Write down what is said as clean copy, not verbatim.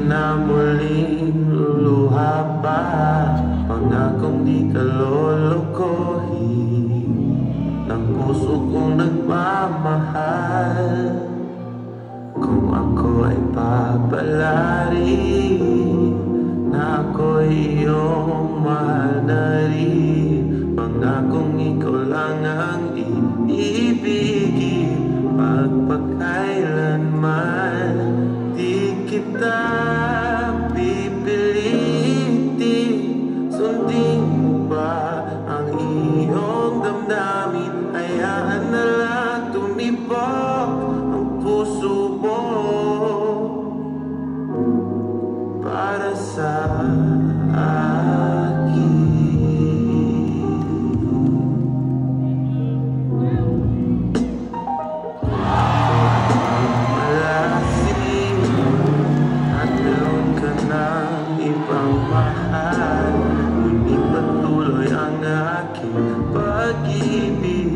na muling luluha pa. Pangakong di ka lolokohin ng puso kong nagmamahal. Kung ako ay papalari na ako'y iyong mahal na rin, pangakong ikaw lang ang iibigin. Pagpakailanman di kita pipilitin. Sundin mo ba ang iyong damdamin? Hayaan na lang tumibok ang puso mo para sa akin. Malasing at meron ka ng ibang mahal, ngunit patuloy ang aking pag-ibig.